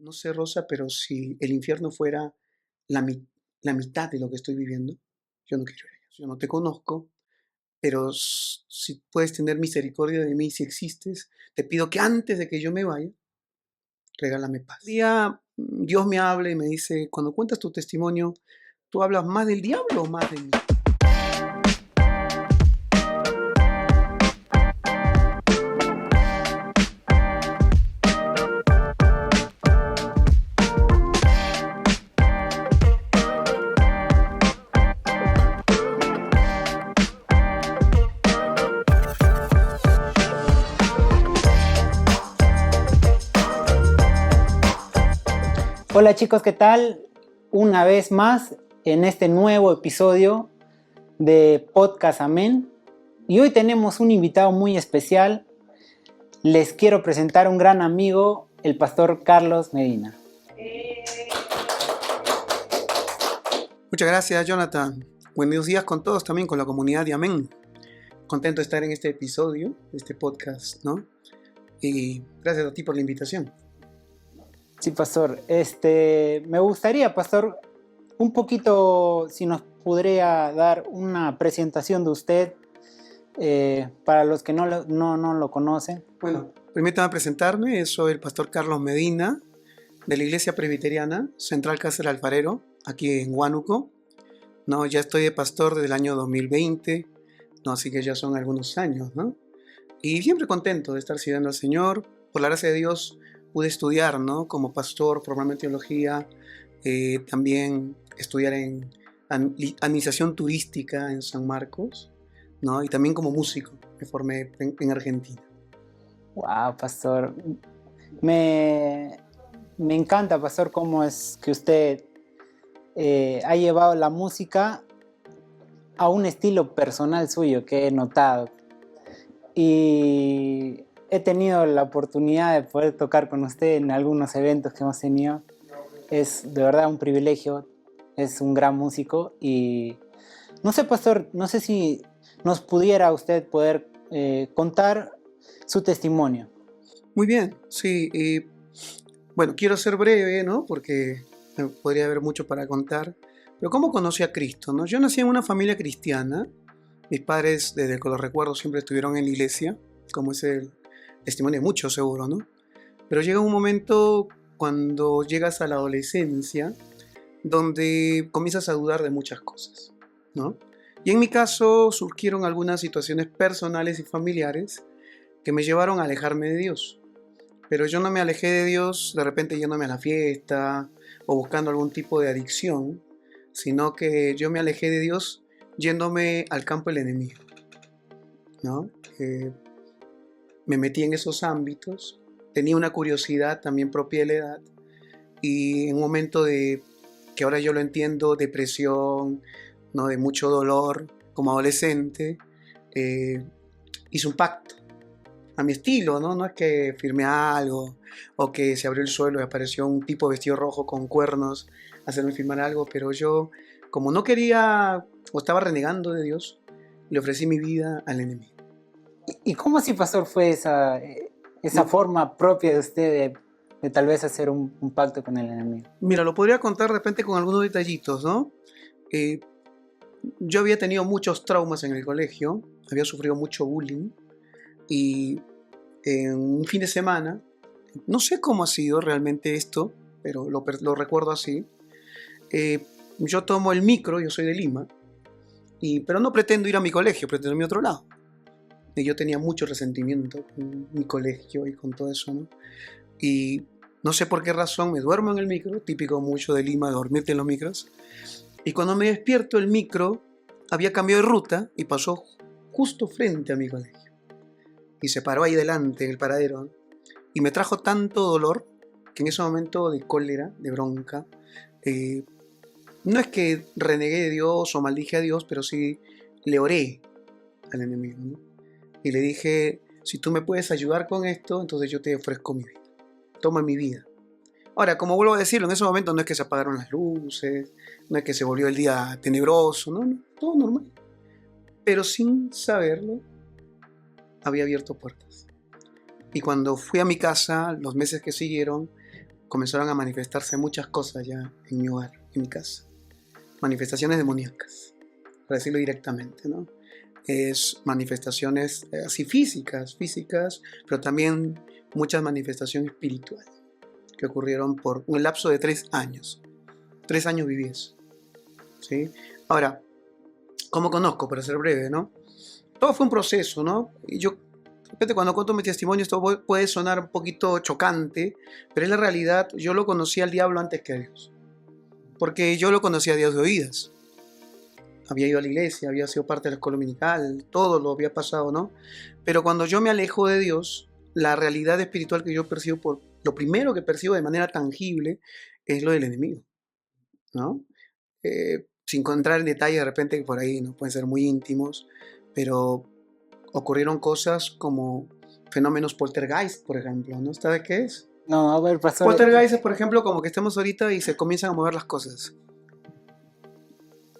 No sé, Rosa, pero si el infierno fuera la, mi- la mitad de lo que estoy viviendo, yo no quiero ir a eso. Yo no te conozco, pero si puedes tener misericordia de mí, si existes, te pido que antes de que yo me vaya, regálame paz. Un día Dios me habla y me dice, cuando cuentas tu testimonio, ¿tú hablas más del diablo o más de mí? Hola chicos, ¿qué tal? Una vez más en este nuevo episodio de Podcast Amén. Y hoy tenemos un invitado muy especial. Les quiero presentar a un gran amigo, el pastor Carlos Medina. Muchas gracias, Jonathan. Buenos días con todos, también con la comunidad de Amén. Contento de estar en este episodio, de este podcast, ¿no? Y gracias a ti por la invitación. Sí, pastor. Me gustaría, pastor, un poquito, si nos podría dar una presentación de usted para los que no lo conocen. Bueno, permítame presentarme. Soy el pastor Carlos Medina, de la Iglesia Presbiteriana Central Cáceres Alfarero, aquí en Huánuco. No, ya estoy de pastor desde el año 2020, no, así que ya son algunos años, ¿no? Y siempre contento de estar sirviendo al Señor. Por la gracia de Dios pude estudiar, ¿no? Como pastor, formarme en teología, también estudiar en administración turística en San Marcos, ¿no? Y también como músico, me formé en Argentina. Wow, pastor. Me encanta, pastor, cómo es que usted ha llevado la música a un estilo personal suyo que he notado. Y he tenido la oportunidad de poder tocar con usted en algunos eventos que hemos tenido. Es de verdad un privilegio. Es un gran músico. Y no sé, pastor, no sé si nos pudiera usted poder contar su testimonio. Muy bien, sí. Bueno, quiero ser breve, ¿no? Porque podría haber mucho para contar. Pero ¿cómo conocí a Cristo, no? Yo nací en una familia cristiana. Mis padres, desde que los recuerdo, siempre estuvieron en la iglesia, como es el testimonio de muchos, seguro, ¿no? Pero llega un momento cuando llegas a la adolescencia donde comienzas a dudar de muchas cosas, ¿no? Y en mi caso surgieron algunas situaciones personales y familiares que me llevaron a alejarme de Dios. Pero yo no me alejé de Dios de repente yéndome a la fiesta o buscando algún tipo de adicción, sino que yo me alejé de Dios yéndome al campo del enemigo, ¿no? Me metí en esos ámbitos, tenía una curiosidad también propia de la edad y en un momento de, que ahora yo lo entiendo, depresión, ¿no? De mucho dolor como adolescente, hice un pacto a mi estilo, ¿no? No es que firmé algo o que se abrió el suelo y apareció un tipo vestido rojo con cuernos a hacerme firmar algo, pero yo, como no quería o estaba renegando de Dios, le ofrecí mi vida al enemigo. ¿Y cómo así, pastor, fue esa forma propia de usted de tal vez hacer un pacto con el enemigo? Mira, lo podría contar de repente con algunos detallitos, ¿no? Eh, yo había tenido muchos traumas en el colegio, había sufrido mucho bullying y en un fin de semana, no sé cómo ha sido realmente esto, pero lo recuerdo así. Yo tomo el micro, yo soy de Lima, pero no pretendo ir a mi colegio, pretendo irme a otro lado. Y yo tenía mucho resentimiento con mi colegio y con todo eso, ¿no? Y no sé por qué razón me duermo en el micro, típico mucho de Lima, dormirte en los micros. Y cuando me despierto, el micro había cambiado de ruta y pasó justo frente a mi colegio. Y se paró ahí delante en el paradero, ¿no? Y me trajo tanto dolor que en ese momento de cólera, de bronca, no es que renegué de Dios o maldije a Dios, pero sí le oré al enemigo, ¿no? Y le dije, si tú me puedes ayudar con esto, entonces yo te ofrezco mi vida. Toma mi vida. Ahora, como vuelvo a decirlo, en ese momento no es que se apagaron las luces, no es que se volvió el día tenebroso, no, todo normal. Pero sin saberlo, había abierto puertas. Y cuando fui a mi casa, los meses que siguieron, comenzaron a manifestarse muchas cosas ya en mi hogar, en mi casa. Manifestaciones demoníacas, para decirlo directamente, ¿no? Es manifestaciones así físicas, pero también muchas manifestaciones espirituales que ocurrieron por un lapso de 3 años. 3 años viví eso, ¿sí? Ahora, ¿cómo conozco? Para ser breve, ¿no? Todo fue un proceso, ¿no? Y yo, de repente, cuando cuento mi testimonio, esto puede sonar un poquito chocante, pero en la realidad yo lo conocí al diablo antes que a Dios. Porque yo lo conocía a Dios de oídas. Había ido a la iglesia, había sido parte de la escuela dominical, todo lo había pasado, ¿no? Pero cuando yo me alejo de Dios, la realidad espiritual que yo percibo, lo primero que percibo de manera tangible es lo del enemigo, ¿no? Sin entrar en detalle, de repente por ahí no pueden ser muy íntimos, pero ocurrieron cosas como fenómenos poltergeist, por ejemplo, ¿no? ¿Sabes qué es? No, a ver, pastor. Poltergeist es, por ejemplo, como que estemos ahorita y se comienzan a mover las cosas.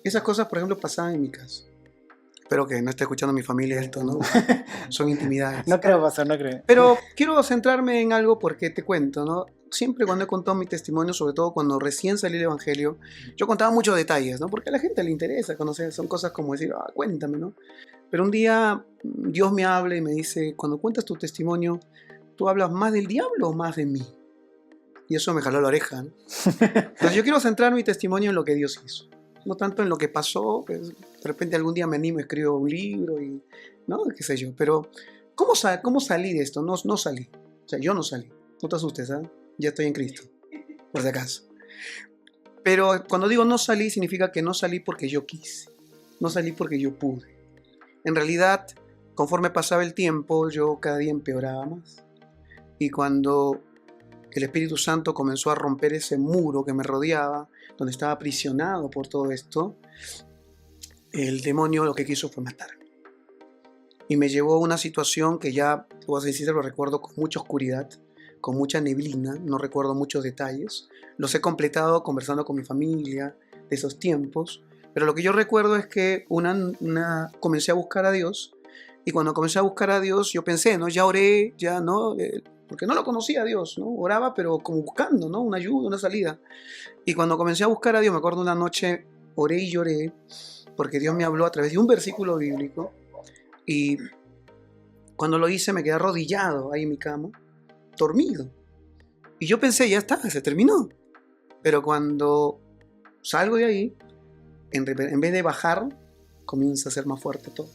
Esas cosas, por ejemplo, pasaban en mi casa. Espero que no esté escuchando mi familia esto, ¿no? Son intimidades. No creo, pastor, no creo. Pero quiero centrarme en algo porque te cuento, ¿no? Siempre cuando he contado mi testimonio, sobre todo cuando recién salí del Evangelio, yo contaba muchos detalles, ¿no? Porque a la gente le interesa conocer, son cosas como decir, cuéntame, ¿no? Pero un día Dios me habla y me dice, cuando cuentas tu testimonio, ¿tú hablas más del diablo o más de mí? Y eso me jaló la oreja, ¿no? Entonces yo quiero centrar mi testimonio en lo que Dios hizo. No tanto en lo que pasó, pues, de repente algún día me animo, escribo un libro y, ¿no? Qué sé yo. Pero, ¿cómo salí de esto? No salí. O sea, yo no salí. No te asustes, ¿ah? Ya estoy en Cristo, por si acaso. Pero cuando digo no salí, significa que no salí porque yo quise. No salí porque yo pude. En realidad, conforme pasaba el tiempo, yo cada día empeoraba más. Y cuando el Espíritu Santo comenzó a romper ese muro que me rodeaba, donde estaba aprisionado por todo esto, el demonio lo que quiso fue matarme. Y me llevó a una situación que ya, te voy a decir, lo recuerdo con mucha oscuridad, con mucha neblina, no recuerdo muchos detalles. Los he completado conversando con mi familia de esos tiempos, pero lo que yo recuerdo es que comencé a buscar a Dios, y cuando comencé a buscar a Dios, yo pensé, ¿no? Ya oré, ya, ¿no? Porque no lo conocía a Dios, ¿no? Oraba, pero como buscando, ¿no? Una ayuda, una salida. Y cuando comencé a buscar a Dios, me acuerdo una noche, oré y lloré, porque Dios me habló a través de un versículo bíblico, y cuando lo hice me quedé arrodillado ahí en mi cama, dormido. Y yo pensé, ya está, se terminó. Pero cuando salgo de ahí, en vez de bajar, comienza a ser más fuerte todo.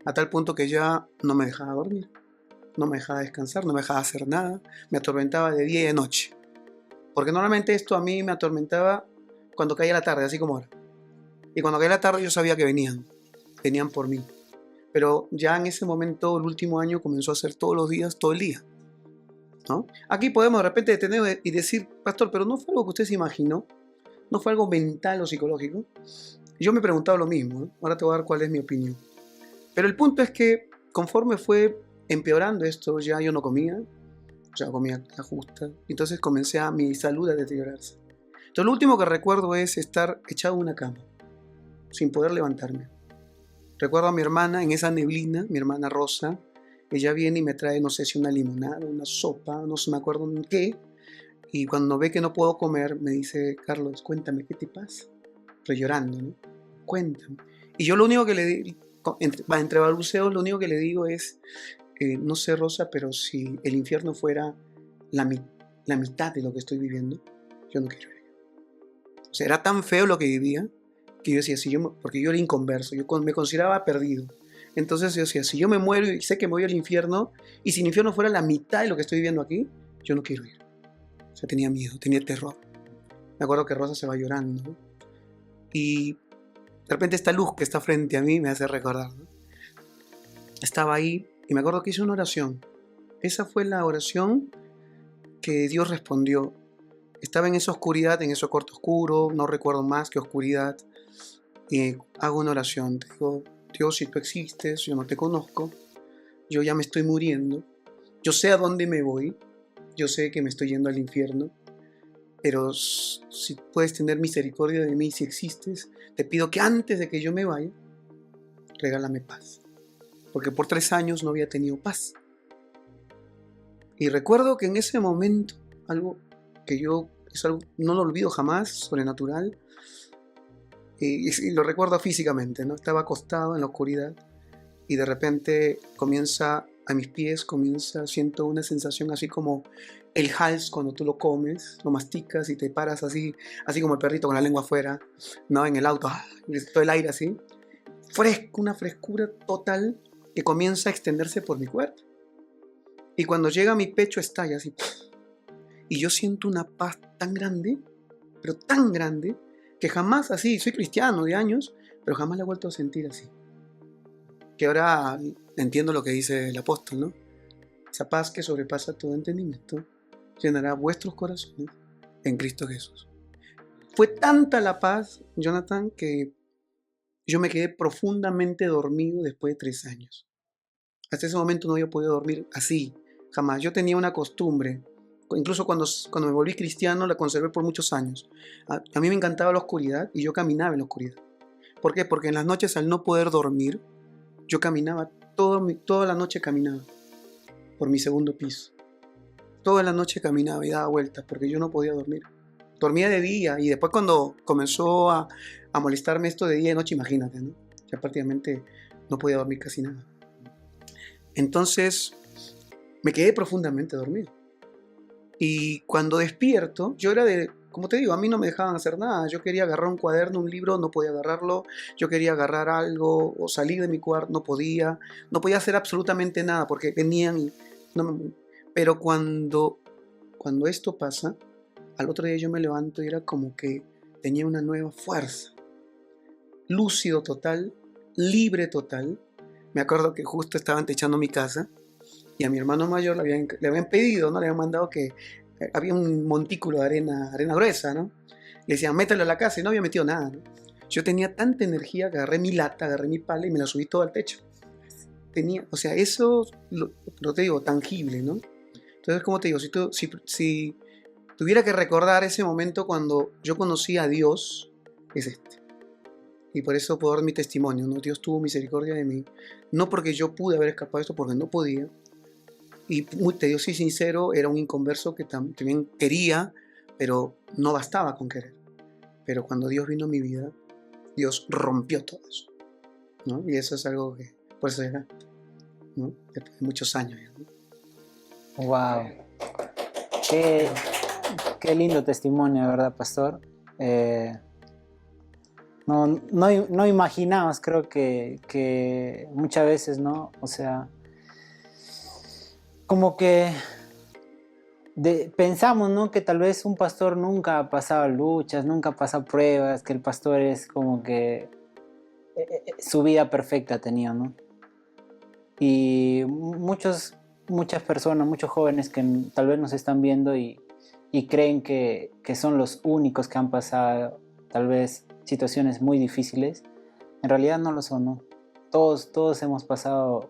A tal punto que ya no me dejaba dormir, no me dejaba descansar, no me dejaba hacer nada, me atormentaba de día y de noche. Porque normalmente esto a mí me atormentaba cuando caía la tarde, así como ahora. Y cuando caía la tarde yo sabía que venían por mí. Pero ya en ese momento, el último año, comenzó a ser todos los días, todo el día, ¿no? Aquí podemos de repente detener y decir, pastor, pero no fue algo que usted se imaginó, no fue algo mental o psicológico. Yo me he preguntado lo mismo, ¿eh? Ahora te voy a dar cuál es mi opinión. Pero el punto es que conforme fue empeorando esto, ya yo no comía, ya comía la justa, entonces comencé a mi salud a deteriorarse. Entonces lo último que recuerdo es estar echado en una cama, sin poder levantarme. Recuerdo a mi hermana en esa neblina, mi hermana Rosa, ella viene y me trae, no sé si una limonada, una sopa, no sé, me acuerdo en qué, y cuando ve que no puedo comer, me dice, Carlos, cuéntame, ¿qué te pasa? Estoy llorando, ¿no? Cuéntame. Y yo lo único que le digo, entre balbuceos, lo único que le digo es, no sé, Rosa, pero si el infierno fuera la mitad de lo que estoy viviendo, yo no quiero ir. O sea, era tan feo lo que vivía, que yo decía, porque yo era inconverso, yo me consideraba perdido. Entonces yo decía, si yo me muero y sé que me voy al infierno, y si el infierno fuera la mitad de lo que estoy viviendo aquí, yo no quiero ir. O sea, tenía miedo, tenía terror. Me acuerdo que Rosa se va llorando, ¿no? Y de repente esta luz que está frente a mí me hace recordar, ¿no? Estaba ahí y me acuerdo que hice una oración. Esa fue la oración que Dios respondió. Estaba en esa oscuridad, en ese cuarto oscuro, no recuerdo más que oscuridad, y hago una oración. Te digo, Dios, si tú existes, yo no te conozco, yo ya me estoy muriendo, yo sé a dónde me voy, yo sé que me estoy yendo al infierno, pero si puedes tener misericordia de mí, si existes, te pido que antes de que yo me vaya, regálame paz. Porque por 3 años no había tenido paz. Y recuerdo que en ese momento algo que yo es algo, no lo olvido jamás, sobrenatural, y lo recuerdo físicamente, ¿no? Estaba acostado en la oscuridad y de repente comienza a mis pies, siento una sensación así como el hals cuando tú lo comes, lo masticas y te paras así, así como el perrito con la lengua afuera, ¿no? En el auto, todo el aire así, fresco, una frescura total que comienza a extenderse por mi cuerpo. Y cuando llega a mi pecho estalla así, y yo siento una paz tan grande, pero tan grande, que jamás así, soy cristiano de años, pero jamás la he vuelto a sentir así. Que ahora entiendo lo que dice el apóstol, ¿no? Esa paz que sobrepasa todo entendimiento llenará vuestros corazones en Cristo Jesús. Fue tanta la paz, Jonathan, que yo me quedé profundamente dormido después de 3 años. Hasta ese momento no había podido dormir así, jamás. Yo tenía una costumbre, incluso cuando me volví cristiano la conservé por muchos años. A mí me encantaba la oscuridad y yo caminaba en la oscuridad. ¿Por qué? Porque en las noches, al no poder dormir, yo caminaba, toda la noche caminaba por mi segundo piso. Toda la noche caminaba y daba vueltas porque yo no podía dormir. Dormía de día y después cuando comenzó a molestarme esto de día y de noche, imagínate, ¿no? Ya prácticamente no podía dormir casi nada. Entonces me quedé profundamente dormido. Y cuando despierto, yo era como te digo, a mí no me dejaban hacer nada. Yo quería agarrar un cuaderno, un libro, no podía agarrarlo. Yo quería agarrar algo o salir de mi cuarto, no podía. No podía hacer absolutamente nada porque venían y pero cuando esto pasa, al otro día yo me levanto y era como que tenía una nueva fuerza. Lúcido total, libre total. Me acuerdo que justo estaban techando mi casa y a mi hermano mayor le habían pedido, ¿no? Le habían mandado que había un montículo de arena gruesa, ¿no? Le decían, mételo a la casa y no había metido nada, ¿no? Yo tenía tanta energía que agarré mi lata, agarré mi pala y me la subí todo al techo. O sea, eso lo te digo, tangible, ¿no? Entonces, como te digo, si tuviera que recordar ese momento cuando yo conocí a Dios, es este. Y por eso puedo dar mi testimonio, ¿no? Dios tuvo misericordia de mí. No porque yo pude haber escapado de esto, porque no podía. Y te digo, soy sincero, era un inconverso que también quería, pero no bastaba con querer. Pero cuando Dios vino a mi vida, Dios rompió todo eso, ¿no? Y eso es algo que, por eso era, ¿no? Después de muchos años, ¿no? Wow. Qué lindo testimonio, ¿verdad, pastor? No imaginamos, creo que muchas veces, ¿no? O sea, como que pensamos, ¿no? Que tal vez un pastor nunca ha pasado luchas, nunca ha pasado pruebas, que el pastor es como que su vida perfecta ha tenido, ¿no? Y muchas personas, muchos jóvenes que tal vez nos están viendo y creen que son los únicos que han pasado tal vez situaciones muy difíciles, en realidad no lo son, ¿no? Todos hemos pasado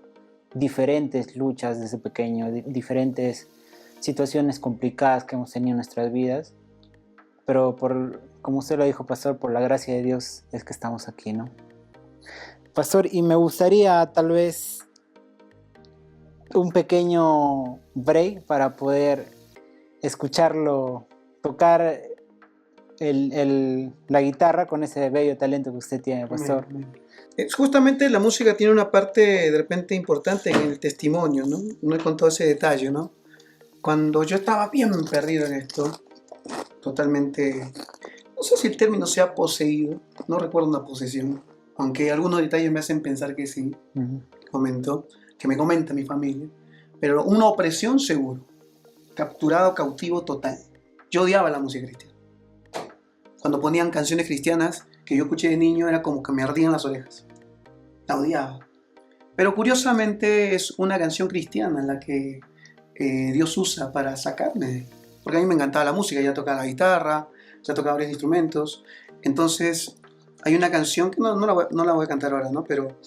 diferentes luchas desde pequeño, diferentes situaciones complicadas que hemos tenido en nuestras vidas, pero como usted lo dijo, pastor, por la gracia de Dios es que estamos aquí, ¿no? Pastor, y me gustaría tal vez un pequeño break para poder escucharlo tocar la guitarra con ese bello talento que usted tiene, pastor. Justamente la música tiene una parte de repente importante en el testimonio, ¿no? No he contado ese detalle, ¿no? Cuando yo estaba bien perdido en esto, totalmente, no sé si el término sea poseído, no recuerdo una posesión, aunque algunos detalles me hacen pensar que sí, que me comenta mi familia, pero una opresión seguro, capturado, cautivo total. Yo odiaba la música cristiana. Cuando ponían canciones cristianas que yo escuché de niño era como que me ardían las orejas. La odiaba. Pero curiosamente es una canción cristiana la que Dios usa para sacarme. Porque a mí me encantaba la música, ya tocaba la guitarra, ya tocaba varios instrumentos. Entonces hay una canción que no la voy a cantar ahora, ¿no? Pero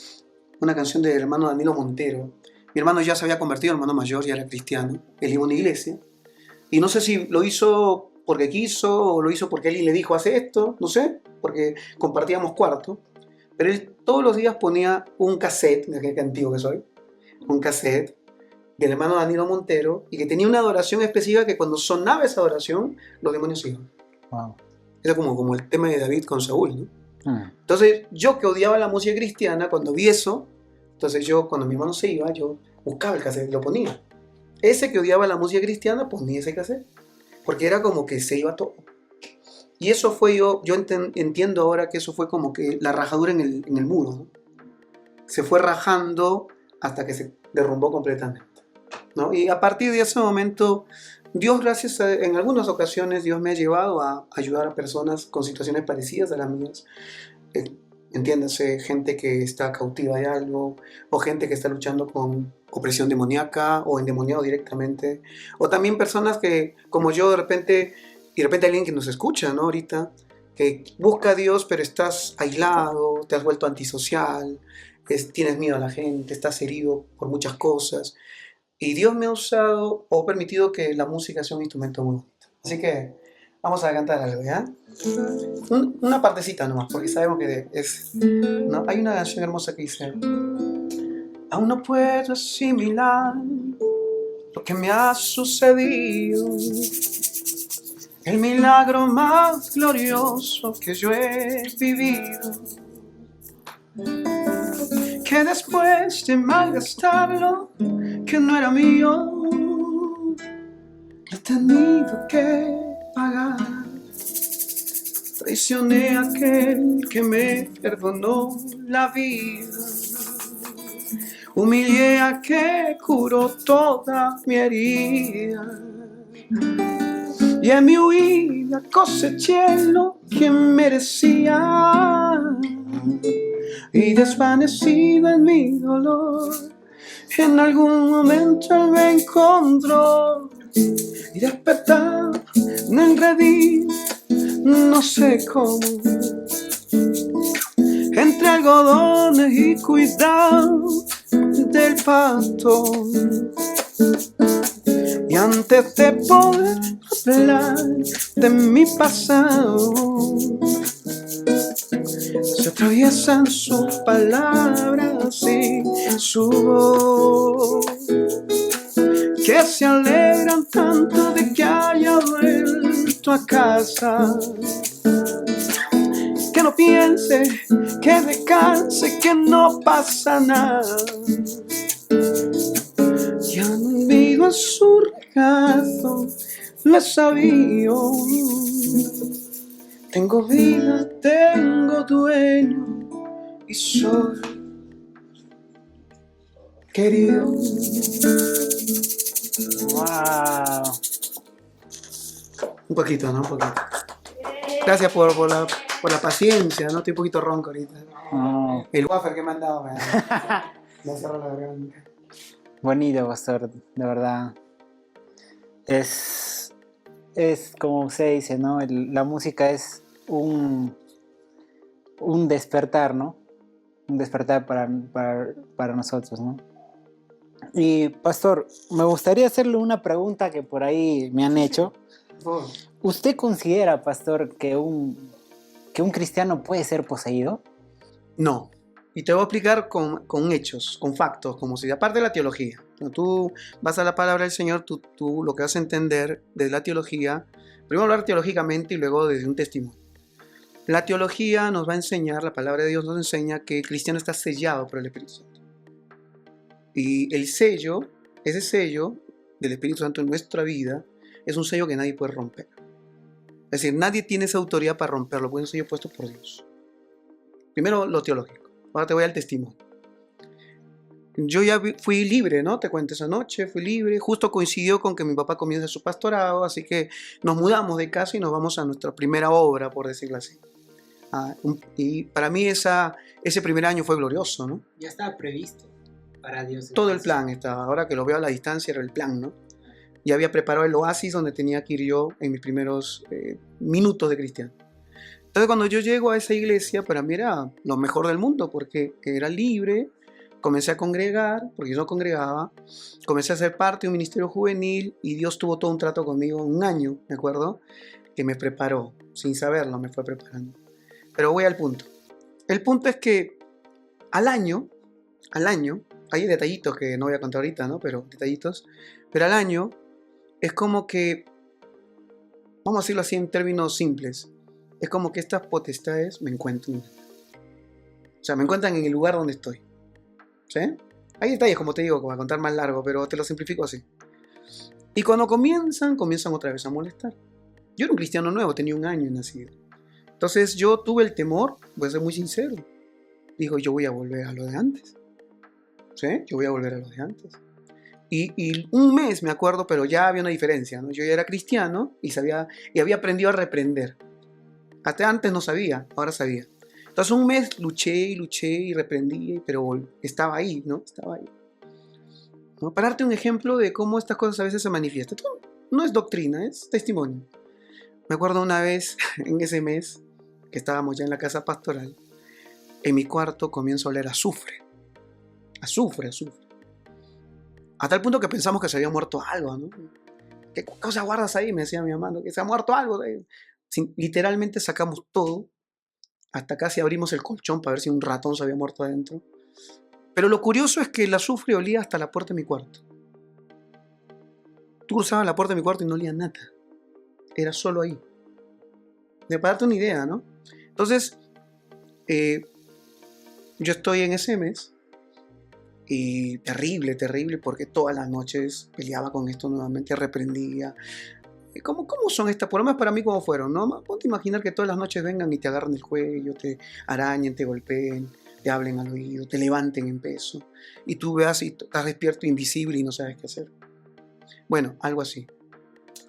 una canción del hermano Danilo Montero. Mi hermano ya se había convertido, hermano mayor, ya era cristiano. Él iba a una iglesia. Y no sé si lo hizo porque quiso o lo hizo porque alguien le dijo, hace esto, no sé, porque compartíamos cuarto. Pero él todos los días ponía un cassette, de qué antiguo que soy, un cassette, del hermano Danilo Montero, y que tenía una adoración específica que cuando sonaba esa adoración, los demonios se iban. Wow. Era como el tema de David con Saúl, ¿no? Mm. Entonces, yo que odiaba la música cristiana, cuando vi eso, entonces yo, cuando mi hermano se iba, yo buscaba el cassette y lo ponía. Ese que odiaba la música cristiana, ponía ese cassette. Porque era como que se iba todo. Y eso fue yo entiendo ahora que eso fue como que la rajadura en el muro, ¿no? Se fue rajando hasta que se derrumbó completamente, ¿no? Y a partir de ese momento, Dios, en algunas ocasiones, Dios me ha llevado a ayudar a personas con situaciones parecidas a las mías. Entiéndase, gente que está cautiva de algo, o gente que está luchando con opresión demoníaca o endemoniado directamente, o también personas que, como yo, de repente alguien que nos escucha, ¿no? Ahorita, que busca a Dios, pero estás aislado, te has vuelto antisocial, tienes miedo a la gente, estás herido por muchas cosas, y Dios me ha usado o permitido que la música sea un instrumento muy bonito. Así que vamos a cantar algo, ¿ya? Una partecita nomás, porque sabemos que es... ¿no? Hay una canción hermosa que dice: aún no puedo asimilar lo que me ha sucedido, el milagro más glorioso que yo he vivido, que después de malgastarlo, que no era mío, he tenido que pagar. Traicioné a aquel que me perdonó la vida, humillé a que curó toda mi herida, y en mi huida coseché lo que merecía, y desvanecido en mi dolor, en algún momento él me encontró, y despertar me enredí, no sé cómo, entre algodones y cuidado del pasto. Y antes de poder hablar de mi pasado, se atraviesan sus palabras y su voz, que se alegran tanto de que haya vuelto a casa, que no piense, que descanse, que no pasa nada. Y amigo en su regazo me sabía, tengo vida, tengo dueño y soy querido. Wow. Un poquito, ¿no? Un poquito. Gracias por la paciencia, ¿no? Estoy un poquito ronco ahorita. Oh. El wafer que me han dado me cerró la garganta. Bonito, pastor, de verdad. Es como usted dice, ¿no? La música es un despertar, ¿no? Un despertar para nosotros, ¿no? Y, pastor, me gustaría hacerle una pregunta que por ahí me han hecho. Por favor. ¿Usted considera, pastor, que un cristiano puede ser poseído? No. Y te voy a explicar con hechos, con factos, como si aparte de la teología. Cuando tú vas a la palabra del Señor, tú lo que vas a entender de la teología, primero hablar teológicamente y luego desde un testimonio. La teología nos va a enseñar, la palabra de Dios nos enseña que el cristiano está sellado por el Espíritu Santo. Y el sello, ese sello del Espíritu Santo en nuestra vida, es un sello que nadie puede romper. Es decir, nadie tiene esa autoridad para romperlo, porque es un sello puesto por Dios. Primero lo teológico, ahora te voy al testimonio. Yo ya fui libre, ¿no? Te cuento, esa noche fui libre, justo coincidió con que mi papá comienza su pastorado, así que nos mudamos de casa y nos vamos a nuestra primera obra, por decirlo así. Y para mí ese primer año fue glorioso, ¿no? Ya estaba previsto para Dios. Todo el plan estaba, ahora que lo veo a la distancia era el plan, ¿no? Ya había preparado el oasis donde tenía que ir yo en mis primeros minutos de cristiano. Entonces cuando yo llego a esa iglesia, para mí era lo mejor del mundo, porque era libre, comencé a congregar, porque yo no congregaba, comencé a ser parte de un ministerio juvenil y Dios tuvo todo un trato conmigo, un año, me acuerdo, que me preparó, sin saberlo me fue preparando. Pero voy al punto. El punto es que al año, hay detallitos que no voy a contar ahorita, ¿no? Pero detallitos. Pero al año es como que, vamos a decirlo así en términos simples, es como que estas potestades me encuentran. O sea, me encuentran en el lugar donde estoy. ¿Sí? Hay detalles, como te digo, que voy a contar más largo, pero te lo simplifico así. Y cuando comienzan otra vez a molestar. Yo era un cristiano nuevo, tenía 1 año nacido. Entonces yo tuve el temor, voy a ser muy sincero. Digo, yo voy a volver a lo de antes. ¿Sí? Yo voy a volver a lo de antes. Y un mes me acuerdo, pero ya había una diferencia, ¿no? Yo ya era cristiano y había aprendido a reprender. Hasta antes no sabía, ahora sabía. Entonces un mes luché y reprendí, pero estaba ahí, ¿no? Estaba ahí. ¿No? Para darte un ejemplo de cómo estas cosas a veces se manifiestan. Esto no es doctrina, es testimonio. Me acuerdo una vez, en ese mes, que estábamos ya en la casa pastoral, en mi cuarto comienzo a oler azufre. Azufre. A tal punto que pensamos que se había muerto algo, ¿no? ¿Qué cosa guardas ahí? Me decía mi mamá, ¿no? Que se ha muerto algo. Literalmente sacamos todo, hasta casi abrimos el colchón para ver si un ratón se había muerto adentro. Pero lo curioso es que el azufre olía hasta la puerta de mi cuarto. Tú cruzabas la puerta de mi cuarto y no olía nada. Era solo ahí. Para darte una idea, ¿no? Entonces, yo estoy en ese mes y terrible, porque todas las noches peleaba con esto nuevamente, reprendía. ¿Cómo son estas? Por lo menos para mí, ¿cómo fueron? ¿No? Ponte a imaginar que todas las noches vengan y te agarren el cuello, te arañen, te golpeen, te hablen al oído, te levanten en peso. Y tú veas y estás despierto, invisible y no sabes qué hacer. Bueno, algo así.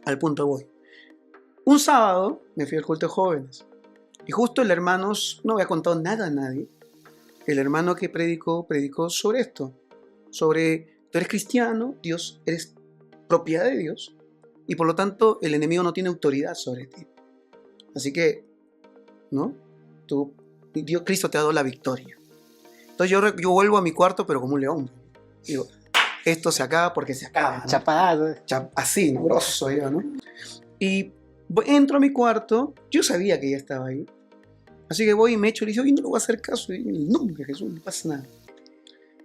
Al punto voy. Un sábado me fui al culto de jóvenes. Y justo el hermano, no había contado nada a nadie, el hermano que predicó sobre esto. Sobre, tú eres cristiano, Dios, eres propiedad de Dios. Y por lo tanto, el enemigo no tiene autoridad sobre ti. Así que, ¿no? Cristo te ha dado la victoria. Entonces yo vuelvo a mi cuarto, pero como un león. Digo, esto se acaba porque se acaba, ¿no? Chapado. Así, ¿no? Grosso yo, ¿no? Y entro a mi cuarto, yo sabía que ya estaba ahí. Así que voy y me echo y le digo, no le voy a hacer caso. Y nunca, Jesús, no pasa nada.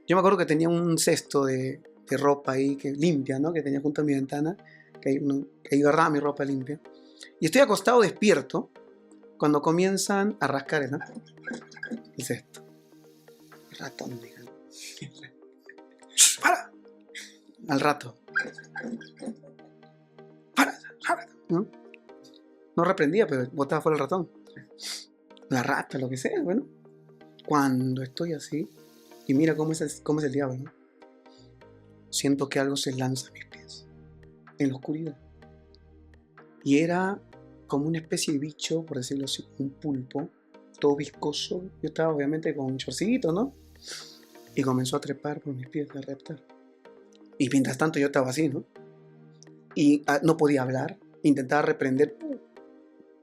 Yo me acuerdo que tenía un cesto de ropa ahí que limpia, ¿no? Que tenía junto a mi ventana, que ahí guardaba mi ropa limpia. Y estoy acostado despierto cuando comienzan a rascar el cesto. Ratón, digan. ¡Para! Al rato. ¡Para! ¿No? No reprendía, pero botaba fuera el ratón. La rata, lo que sea, bueno. Cuando estoy así, y mira cómo es el diablo, ¿no? Siento que algo se lanza a mis pies, en la oscuridad. Y era como una especie de bicho, por decirlo así, un pulpo, todo viscoso. Yo estaba obviamente con un chorcito, ¿no? Y comenzó a trepar por mis pies, a reptar. Y mientras tanto yo estaba así, ¿no? Y no podía hablar, intentaba reprender,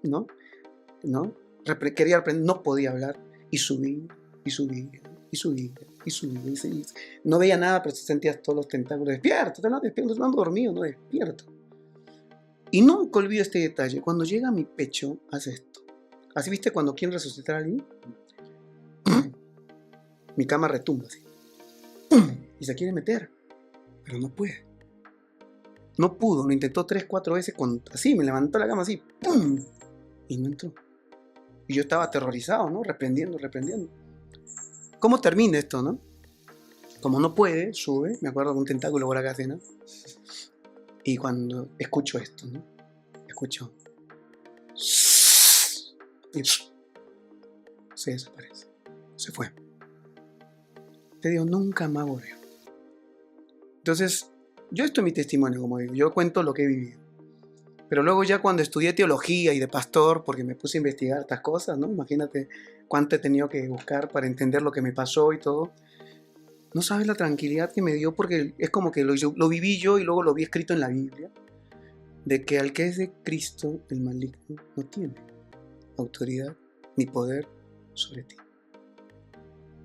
¿no? Quería reprender, no podía hablar. Y subí. No veía nada, pero sentías todos los tentáculos. Despierto, no ando dormido, no despierto. Y nunca olvido este detalle. Cuando llega a mi pecho, hace esto. Así, ¿viste cuando quieren resucitar a alguien? Mi cama retumba así. Y se quiere meter, pero no puede. No pudo, lo intentó 3-4 veces. Así, me levantó la cama así. Y no entró. Y yo estaba aterrorizado, ¿no? Reprendiendo. ¿Cómo termina esto, no? Como no puede, sube. Me acuerdo de un tentáculo por acá, ¿no? Y cuando escucho esto, ¿no? Escucho. Y se desaparece. Se fue. Te digo, nunca más volvió. Entonces, esto es mi testimonio, como digo. Yo cuento lo que he vivido. Pero luego ya cuando estudié teología y de pastor, porque me puse a investigar estas cosas, ¿no? Imagínate cuánto he tenido que buscar para entender lo que me pasó y todo. No sabes la tranquilidad que me dio, porque es como que lo viví yo y luego lo vi escrito en la Biblia, de que al que es de Cristo, el maligno no tiene autoridad ni poder sobre ti.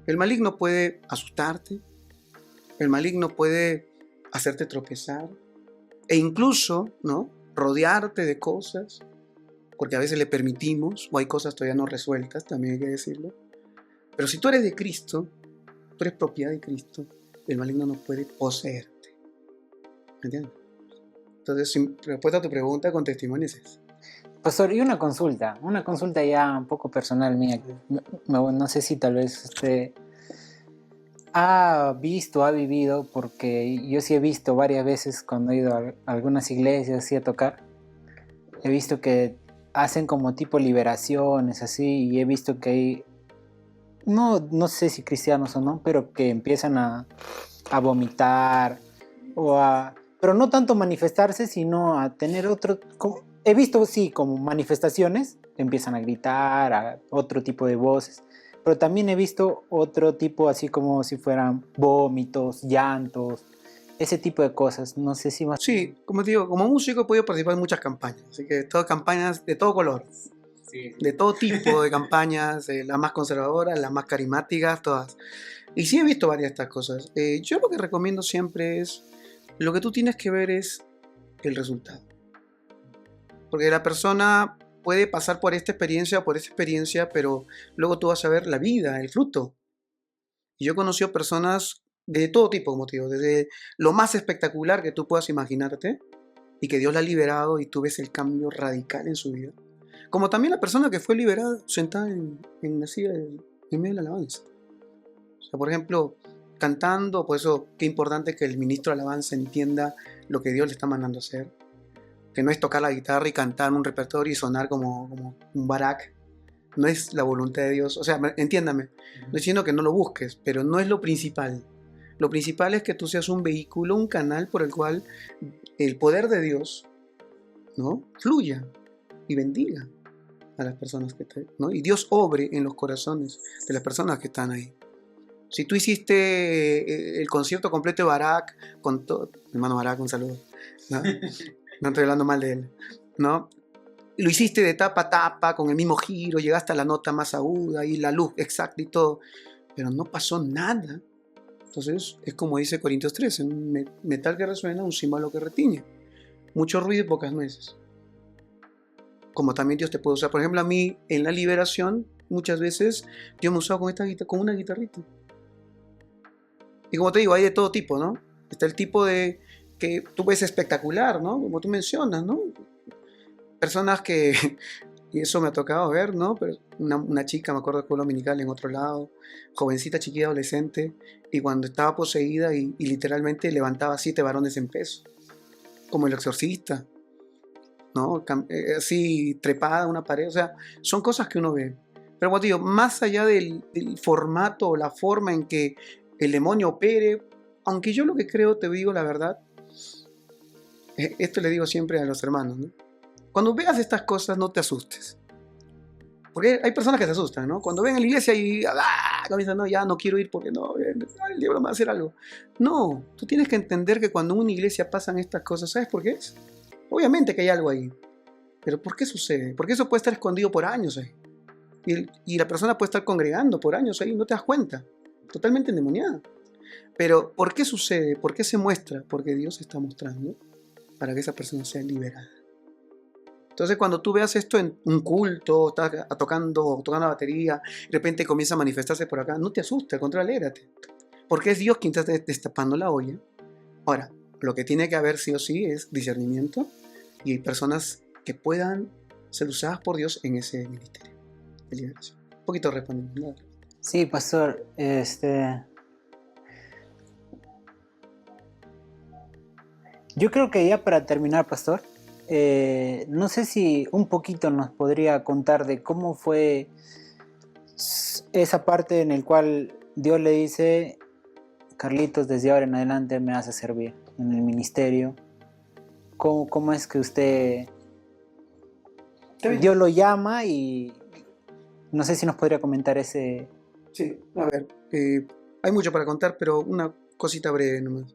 El maligno puede asustarte, el maligno puede hacerte tropezar e incluso, ¿no?, rodearte de cosas, porque a veces le permitimos, o hay cosas todavía no resueltas, también hay que decirlo. Pero si tú eres de Cristo, tú eres propiedad de Cristo, el maligno no puede poseerte. ¿Me entiendes? Entonces, sin respuesta a tu pregunta con testimonio es eso. Pastor, y una consulta ya un poco personal mía. No sé si tal vez usted ha visto, ha vivido, porque yo sí he visto varias veces cuando he ido a algunas iglesias así a tocar, he visto que hacen como tipo liberaciones así, y he visto que hay, no sé si cristianos o no, pero que empiezan a vomitar pero no tanto manifestarse, sino a tener he visto sí como manifestaciones, empiezan a gritar, a otro tipo de voces, pero también he visto otro tipo así como si fueran vómitos, llantos, ese tipo de cosas, no sé si más... Sí, como te digo, como músico he podido participar en muchas campañas, así que todas campañas de todo color, Sí. de todo tipo de campañas, las más conservadoras, las más carismáticas, todas. Y sí he visto varias de estas cosas. Yo lo que recomiendo siempre es, lo que tú tienes que ver es el resultado. Porque la persona puede pasar por esta experiencia o por esta experiencia, pero luego tú vas a ver la vida, el fruto. Y yo he conocido personas de todo tipo, como te digo, desde lo más espectacular que tú puedas imaginarte y que Dios la ha liberado y tú ves el cambio radical en su vida. Como también la persona que fue liberada sentada en la silla en medio de la alabanza. O sea, por ejemplo, cantando, por eso qué importante que el ministro de alabanza entienda lo que Dios le está mandando a hacer. Que no es tocar la guitarra y cantar un repertorio y sonar como un Barak. No es la voluntad de Dios. O sea, entiéndame, no estoy diciendo que no lo busques, pero no es lo principal. Lo principal es que tú seas un vehículo, un canal por el cual el poder de Dios, ¿no?, fluya y bendiga a las personas ¿no? Y Dios obre en los corazones de las personas que están ahí. Si tú hiciste el concierto completo de Barak, con todo, hermano Barak, un saludo, ¿no? No estoy hablando mal de él, ¿no? Lo hiciste de tapa a tapa, con el mismo giro, llegaste a la nota más aguda y la luz exacta y todo, pero no pasó nada. Entonces, es como dice Corintios 13, un metal que resuena, un címbalo que retiñe. Mucho ruido y pocas nueces. Como también Dios te puede usar. Por ejemplo, a mí, en la liberación, muchas veces Dios me ha usado con una guitarrita. Y como te digo, hay de todo tipo, ¿no? Está el tipo de que tú ves espectacular, ¿no? Como tú mencionas, ¿no? Personas que, y eso me ha tocado ver, ¿no? Pero una chica, me acuerdo de escuela dominical en otro lado, jovencita, chiquita, adolescente, y cuando estaba poseída y literalmente levantaba 7 varones en peso, como el exorcista, ¿no? Así trepada a una pared, o sea, son cosas que uno ve. Pero como te digo, más allá del formato o la forma en que el demonio opere, aunque yo lo que creo, te digo la verdad, esto le digo siempre a los hermanos, ¿no? Cuando veas estas cosas no te asustes. Porque hay personas que se asustan, ¿no? Cuando ven a la iglesia y comienzan, no, ya no quiero ir porque no, el diablo me va a hacer algo. No, tú tienes que entender que cuando en una iglesia pasan estas cosas, ¿sabes por qué es? Obviamente que hay algo ahí. Pero ¿por qué sucede? Porque eso puede estar escondido por años ahí. Y la persona puede estar congregando por años ahí y no te das cuenta. Totalmente endemoniada. Pero ¿por qué sucede? ¿Por qué se muestra? Porque Dios está mostrando para que esa persona sea liberada. Entonces, cuando tú veas esto en un culto, estás tocando la batería, de repente comienza a manifestarse por acá, no te asustes, al contrario, alégrate. Porque es Dios quien está destapando la olla. Ahora, lo que tiene que haber sí o sí es discernimiento y hay personas que puedan ser usadas por Dios en ese ministerio de liberación. Un poquito respondiendo, ¿no? Sí, pastor, yo creo que ya para terminar, pastor, no sé si un poquito nos podría contar de cómo fue esa parte en la cual Dios le dice, Carlitos, desde ahora en adelante me vas a servir en el ministerio. ¿Cómo es que Dios lo llama? Y no sé si nos podría comentar ese... Sí, a ver, hay mucho para contar, pero una cosita breve nomás.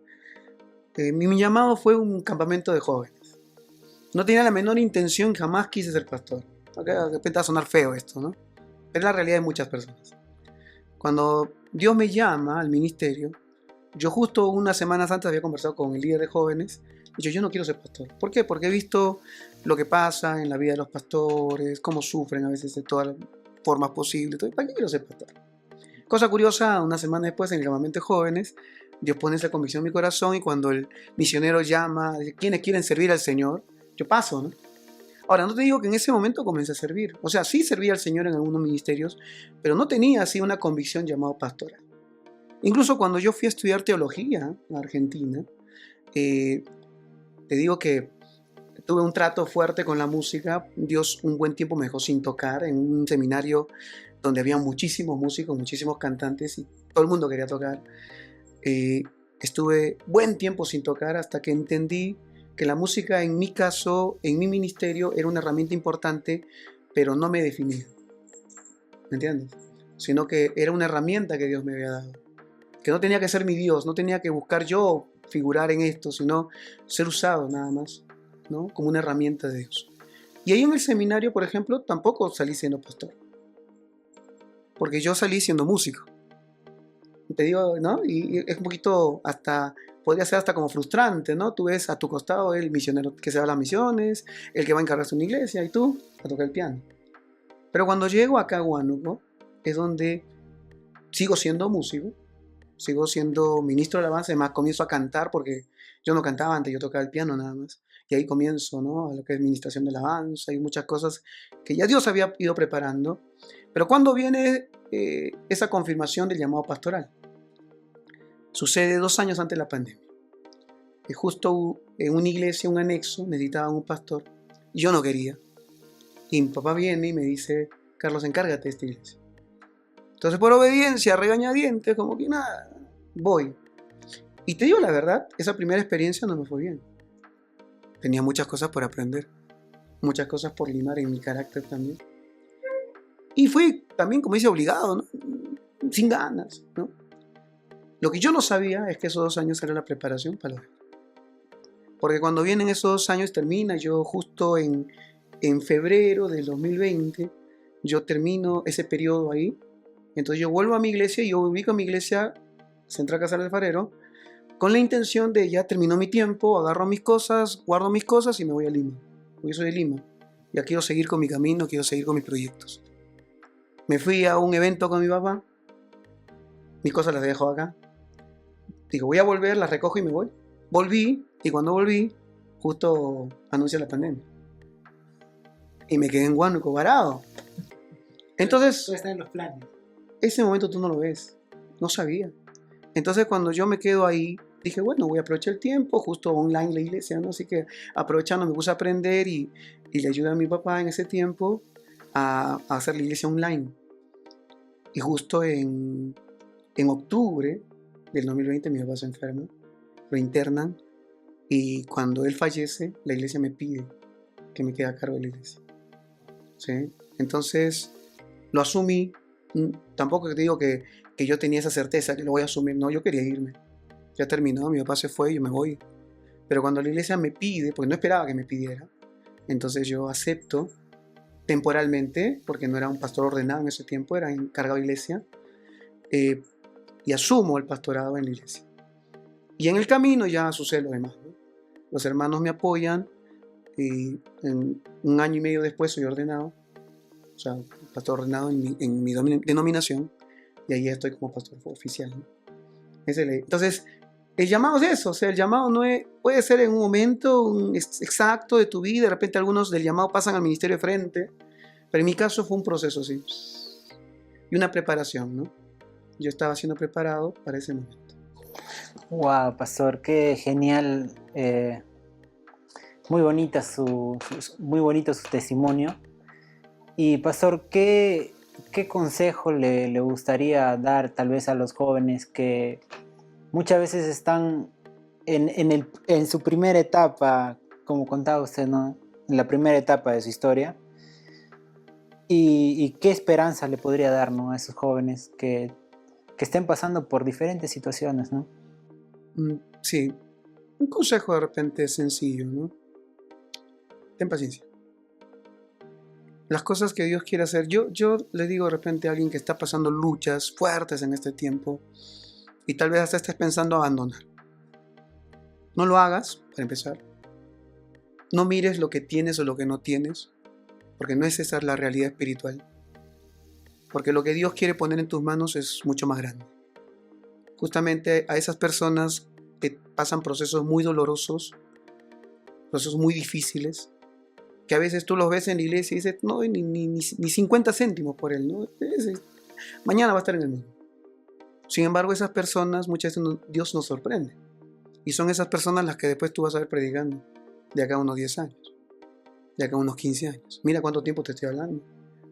Mi llamado fue un campamento de jóvenes. No tenía la menor intención, jamás quise ser pastor. Okay, de repente va a sonar feo esto, ¿no? Pero es la realidad de muchas personas. Cuando Dios me llama al ministerio, yo justo unas semanas antes había conversado con el líder de jóvenes y yo no quiero ser pastor. ¿Por qué? Porque he visto lo que pasa en la vida de los pastores, cómo sufren a veces de todas las formas posibles. Entonces, ¿para qué quiero ser pastor? Cosa curiosa, una semana después en el campamento de jóvenes, Dios pone esa convicción en mi corazón y cuando el misionero llama, dice, ¿quiénes quieren servir al Señor? Yo paso, ¿no? Ahora, no te digo que en ese momento comencé a servir. O sea, sí servía al Señor en algunos ministerios, pero no tenía así una convicción llamada pastoral. Incluso cuando yo fui a estudiar teología a Argentina, te digo que tuve un trato fuerte con la música. Dios un buen tiempo me dejó sin tocar en un seminario donde había muchísimos músicos, muchísimos cantantes y todo el mundo quería tocar. Estuve buen tiempo sin tocar hasta que entendí que la música en mi caso, en mi ministerio, era una herramienta importante, pero no me definía. ¿Me entiendes? Sino que era una herramienta que Dios me había dado. Que no tenía que ser mi Dios, no tenía que buscar yo figurar en esto, sino ser usado nada más, ¿no? Como una herramienta de Dios. Y ahí en el seminario, por ejemplo, tampoco salí siendo pastor. Porque yo salí siendo músico. Te digo, ¿no? Y es un poquito hasta, podría ser hasta como frustrante, ¿no? Tú ves a tu costado el misionero que se va a las misiones, el que va a encargarse de una iglesia, y tú a tocar el piano. Pero cuando llego acá a Huánuco, es donde sigo siendo músico, sigo siendo ministro de alabanza, además comienzo a cantar porque yo no cantaba antes, yo tocaba el piano nada más. Y ahí comienzo, ¿no? A lo que es administración de alabanza y muchas cosas que ya Dios había ido preparando. Pero cuando viene esa confirmación del llamado pastoral, sucede 2 años antes de la pandemia. Y justo en una iglesia, un anexo, necesitaban un pastor. Y yo no quería. Y mi papá viene y me dice, Carlos, encárgate de esta iglesia. Entonces, por obediencia, regañadientes, como que nada, voy. Y te digo la verdad, esa primera experiencia no me fue bien. Tenía muchas cosas por aprender, muchas cosas por limar en mi carácter también. Y fui también, como dice, obligado, ¿no? Sin ganas, ¿no? Lo que yo no sabía es que esos 2 años era la preparación para lo demás. Porque cuando vienen esos 2 años termina, yo justo en febrero del 2020, yo termino ese periodo ahí. Entonces yo vuelvo a mi iglesia y yo ubico a mi iglesia Central Casal del Farero con la intención de ya terminó mi tiempo, agarro mis cosas, guardo mis cosas y me voy a Lima. Porque yo soy de Lima. Ya quiero seguir con mi camino, quiero seguir con mis proyectos. Me fui a un evento con mi papá. Mis cosas las dejo acá. Digo, voy a volver, las recojo y me voy. Volví y cuando volví, justo anuncia la pandemia. Y me quedé en Huánuco varado. Entonces, Todo está en los planes. ese momento tú no lo ves. No sabía. Entonces cuando yo me quedo ahí, dije, bueno, voy a aprovechar el tiempo, justo online la iglesia, ¿no? Así que aprovechando me puse a aprender y le ayudé a mi papá en ese tiempo a hacer la iglesia online. Y justo en octubre del 2020 mi papá se enferma, lo internan y cuando él fallece, la iglesia me pide que me quede a cargo de la iglesia. ¿Sí? Entonces lo asumí. Tampoco te digo que yo tenía esa certeza que lo voy a asumir. No, yo quería irme. Ya terminó, mi papá se fue y yo me voy. Pero cuando la iglesia me pide, porque no esperaba que me pidiera, entonces yo acepto temporalmente, porque no era un pastor ordenado en ese tiempo, era encargado de iglesia, y asumo el pastorado en la iglesia. Y en el camino ya sucede lo demás, ¿no? Los hermanos me apoyan y en 1 año y medio después soy ordenado, o sea, pastor ordenado en mi denominación, y ahí estoy como pastor oficial, ¿no? Entonces, el llamado es eso, o sea, el llamado no es, puede ser en un momento exacto de tu vida, de repente algunos del llamado pasan al ministerio de frente, pero en mi caso fue un proceso así, y una preparación, ¿no? Yo estaba siendo preparado para ese momento. Wow, pastor, qué genial, muy bonita muy bonito su testimonio. Y pastor, ¿qué consejo le gustaría dar tal vez a los jóvenes que muchas veces están en su primera etapa, como contaba usted, ¿no? En la primera etapa de su historia? ¿Y qué esperanza le podría dar, ¿no? A esos jóvenes que estén pasando por diferentes situaciones, ¿no? Sí, un consejo de repente sencillo, ¿no? Ten paciencia. Las cosas que Dios quiere hacer, yo le digo de repente a alguien que está pasando luchas fuertes en este tiempo y tal vez hasta estés pensando abandonar. No lo hagas, para empezar. No mires lo que tienes o lo que no tienes, porque no es esa la realidad espiritual. Porque lo que Dios quiere poner en tus manos es mucho más grande. justamente a esas personas que pasan procesos muy dolorosos, procesos muy difíciles, que a veces tú los ves en la iglesia y dices, no doy ni 50 céntimos por él, ¿no? Mañana va a estar en el mundo. Sin embargo, esas personas, muchas veces Dios nos sorprende. Y son esas personas las que después tú vas a ver predicando de acá a unos 10 años, de acá a unos 15 años. Mira cuánto tiempo te estoy hablando.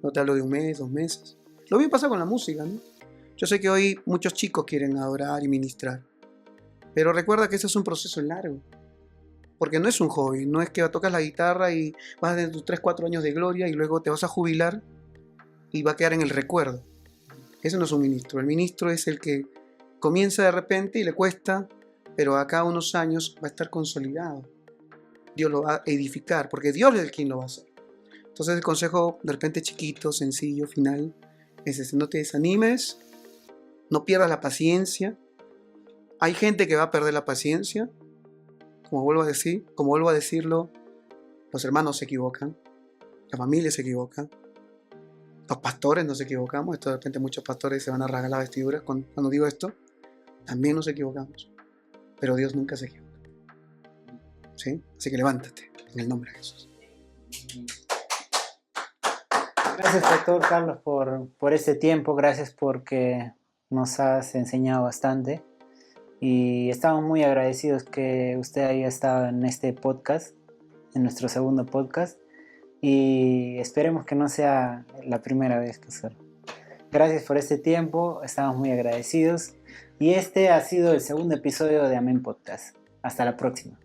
No te hablo de un mes, 2 meses. Lo mismo pasa con la música, ¿no? Yo sé que hoy muchos chicos quieren adorar y ministrar, pero recuerda que ese es un proceso largo, porque no es un hobby, no es que tocas la guitarra y vas a tener tus 3, 4 años de gloria y luego te vas a jubilar y va a quedar en el recuerdo. Ese no es un ministro. El ministro es el que comienza de repente y le cuesta, pero acá a unos años va a estar consolidado. Dios lo va a edificar, porque Dios es el quien lo va a hacer. Entonces el consejo de repente chiquito, sencillo, final, es ese: no te desanimes, no pierdas la paciencia. Hay gente que va a perder la paciencia, como vuelvo a decirlo, los hermanos se equivocan, la familia se equivoca, los pastores nos equivocamos. Esto de repente muchos pastores se van a rasgar las vestiduras cuando digo esto. También nos equivocamos, pero Dios nunca se equivoca, ¿sí? Así que levántate en el nombre de Jesús. Gracias, Pastor Carlos, por este tiempo. Gracias porque nos has enseñado bastante. Y estamos muy agradecidos que usted haya estado en este podcast, en nuestro segundo podcast. Y esperemos que no sea la primera vez, Pastor. Gracias por este tiempo, estamos muy agradecidos. Y este ha sido el segundo episodio de Amén Podcast. Hasta la próxima.